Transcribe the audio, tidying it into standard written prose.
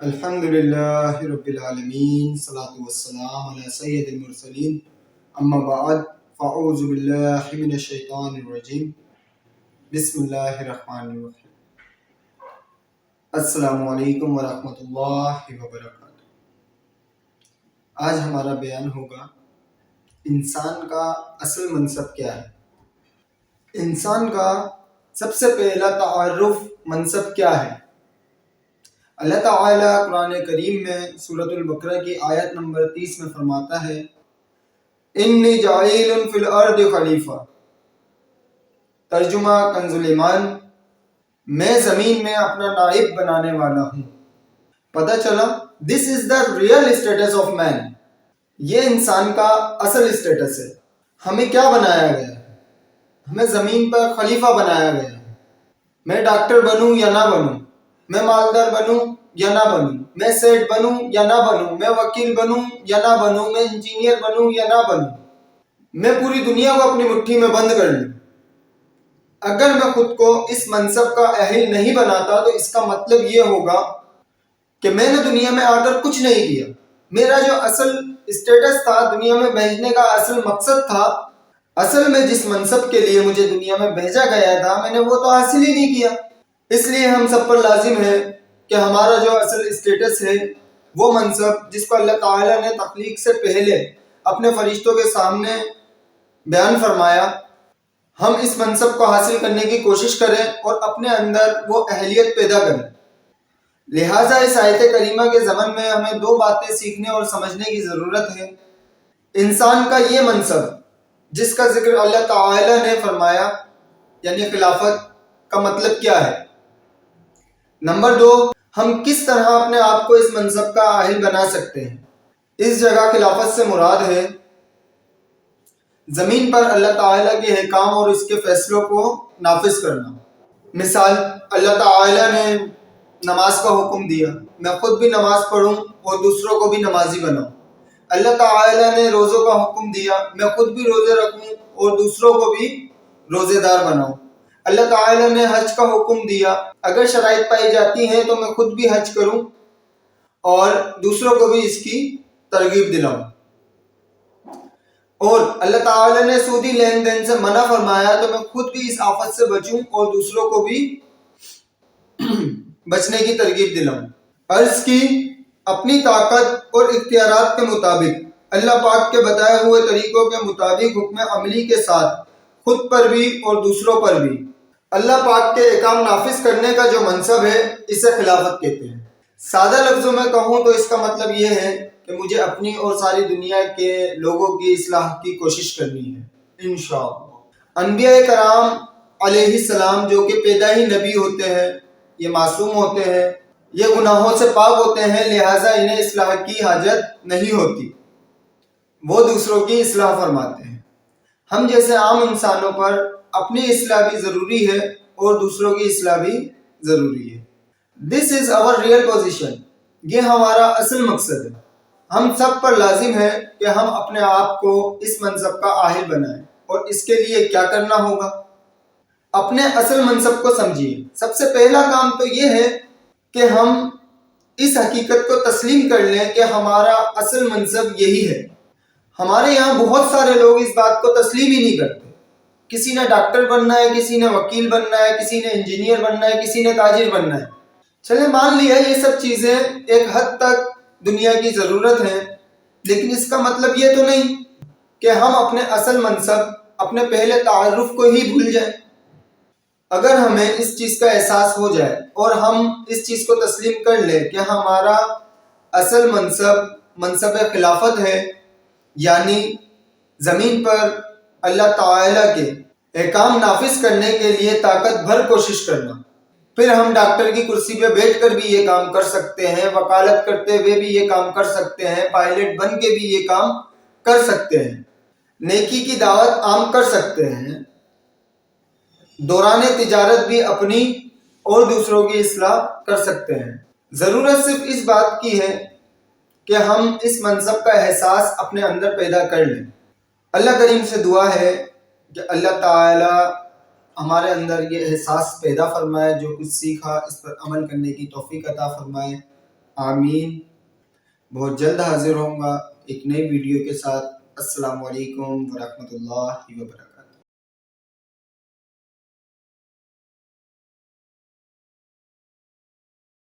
الحمد للہ رب العالمین، صلاۃ والسلام علی سید المرسلین، اما بعد فاعوذ باللہ من الشیطان الرجیم، بسم اللہ الرحمن الرحیم۔ السلام علیکم ورحمۃ اللہ وبرکاتہ۔ آج ہمارا بیان ہوگا انسان کا اصل منصب کیا ہے۔ انسان کا سب سے پہلا تعارف منصب کیا ہے؟ اللہ تعالیٰ قرآن کریم میں سورۃ البقرہ کی آیت نمبر 30 میں فرماتا ہے، انی جاعل فی الارض خلیفہ۔ ترجمہ کنز الایمان، میں زمین میں اپنا نائب بنانے والا ہوں۔ پتہ چلا دس از دا ریئل اسٹیٹس آف مین، یہ انسان کا اصل اسٹیٹس ہے۔ ہمیں کیا بنایا گیا ہے؟ ہمیں زمین پر خلیفہ بنایا گیا ہے۔ میں ڈاکٹر بنوں یا نہ بنوں، میں مالدار بنوں یا نہ بنوں، میں سیٹ بنوں یا نہ بنوں، میں وکیل بنوں یا نہ بنوں، میں انجینئر بنوں یا نہ بنوں، میں پوری دنیا کو اپنی مٹھی میں بند کر لوں، اگر میں خود کو اس منصب کا اہل نہیں بناتا تو اس کا مطلب یہ ہوگا کہ میں نے دنیا میں آ کر کچھ نہیں کیا۔ میرا جو اصل اسٹیٹس تھا، دنیا میں بھیجنے کا اصل مقصد تھا، اصل میں جس منصب کے لیے مجھے دنیا میں بھیجا گیا تھا، میں نے وہ تو حاصل ہی نہیں کیا۔ اس لیے ہم سب پر لازم ہے کہ ہمارا جو اصل اسٹیٹس ہے، وہ منصب جس کو اللہ تعالیٰ نے تخلیق سے پہلے اپنے فرشتوں کے سامنے بیان فرمایا، ہم اس منصب کو حاصل کرنے کی کوشش کریں اور اپنے اندر وہ اہلیت پیدا کریں۔ لہٰذا اس آیت کریمہ کے ضمن میں ہمیں دو باتیں سیکھنے اور سمجھنے کی ضرورت ہے۔ انسان کا یہ منصب جس کا ذکر اللہ تعالیٰ نے فرمایا، یعنی خلافت کا مطلب کیا ہے؟ نمبر 2، ہم کس طرح اپنے آپ کو اس منصب کا اہل بنا سکتے ہیں؟ اس جگہ خلافت سے مراد ہے زمین پر اللہ تعالیٰ کے احکام اور اس کے فیصلوں کو نافذ کرنا۔ مثال، اللہ تعالیٰ نے نماز کا حکم دیا، میں خود بھی نماز پڑھوں اور دوسروں کو بھی نمازی بناؤں۔ اللہ تعالیٰ نے روزوں کا حکم دیا، میں خود بھی روزے رکھوں اور دوسروں کو بھی روزے دار بناؤں۔ اللہ تعالیٰ نے حج کا حکم دیا، اگر شرائط پائی جاتی ہیں تو میں خود بھی حج کروں اور دوسروں کو بھی اس کی ترغیب دلاؤں۔ اور اللہ تعالیٰ نے سودی لین دین سے منع فرمایا تو میں خود بھی اس آفت سے بچوں اور دوسروں کو بھی بچنے کی ترغیب دلاؤں۔ عرض کی اپنی طاقت اور اختیارات کے مطابق اللہ پاک کے بتائے ہوئے طریقوں کے مطابق حکم عملی کے ساتھ خود پر بھی اور دوسروں پر بھی اللہ پاک کے احکام نافذ کرنے کا جو منصب ہے، اسے خلافت کہتے ہیں۔ سادہ لفظوں میں کہوں تو اس کا مطلب یہ ہے کہ مجھے اپنی اور ساری دنیا کے لوگوں کی اصلاح کی کوشش کرنی ہے، انشاءاللہ۔ انبیاء کرام علیہ السلام جو کہ پیدا ہی نبی ہوتے ہیں، یہ معصوم ہوتے ہیں، یہ گناہوں سے پاک ہوتے ہیں، لہٰذا انہیں اصلاح کی حاجت نہیں ہوتی، وہ دوسروں کی اصلاح فرماتے ہیں۔ ہم جیسے عام انسانوں پر اپنی اصلاح بھی ضروری ہے اور دوسروں کی اصلاح بھی ضروری ہے۔ دس از آور ریئل پوزیشن، یہ ہمارا اصل مقصد ہے۔ ہم سب پر لازم ہے کہ ہم اپنے آپ کو اس منصب کا اہل بنائیں، اور اس کے لیے کیا کرنا ہوگا؟ اپنے اصل منصب کو سمجھیے۔ سب سے پہلا کام تو یہ ہے کہ ہم اس حقیقت کو تسلیم کر لیں کہ ہمارا اصل منصب یہی ہے۔ ہمارے یہاں بہت سارے لوگ اس بات کو تسلیم ہی نہیں کرتے۔ کسی نے ڈاکٹر بننا ہے، کسی نے وکیل بننا ہے، کسی نے انجینئر بننا ہے، کسی نے تاجر بننا ہے۔ چلے مان لیا یہ سب چیزیں ایک حد تک دنیا کی ضرورت ہیں، لیکن اس کا مطلب یہ تو نہیں کہ ہم اپنے اصل منصب، اپنے پہلے تعارف کو ہی بھول جائیں۔ اگر ہمیں اس چیز کا احساس ہو جائے اور ہم اس چیز کو تسلیم کر لیں کہ ہمارا اصل منصب خلافت ہے، یعنی زمین پر اللہ تعالیٰ کے احکام نافذ کرنے کے لیے طاقت بھر کوشش کرنا، پھر ہم ڈاکٹر کی کرسی پہ بیٹھ کر بھی یہ کام کر سکتے ہیں، وکالت کرتے ہوئے بھی یہ کام کر سکتے ہیں، پائلٹ بن کے بھی یہ کام کر سکتے ہیں، نیکی کی دعوت عام کر سکتے ہیں، دوران تجارت بھی اپنی اور دوسروں کی اصلاح کر سکتے ہیں۔ ضرورت صرف اس بات کی ہے کہ ہم اس منصب کا احساس اپنے اندر پیدا کر لیں۔ اللہ کریم سے دعا ہے کہ اللہ تعالی ہمارے اندر یہ احساس پیدا فرمائے، جو کچھ سیکھا اس پر عمل کرنے کی توفیق عطا فرمائے۔ آمین۔ بہت جلد حاضر ہوں گا ایک نئی ویڈیو کے ساتھ۔ السلام علیکم ورحمۃ اللہ وبرکاتہ۔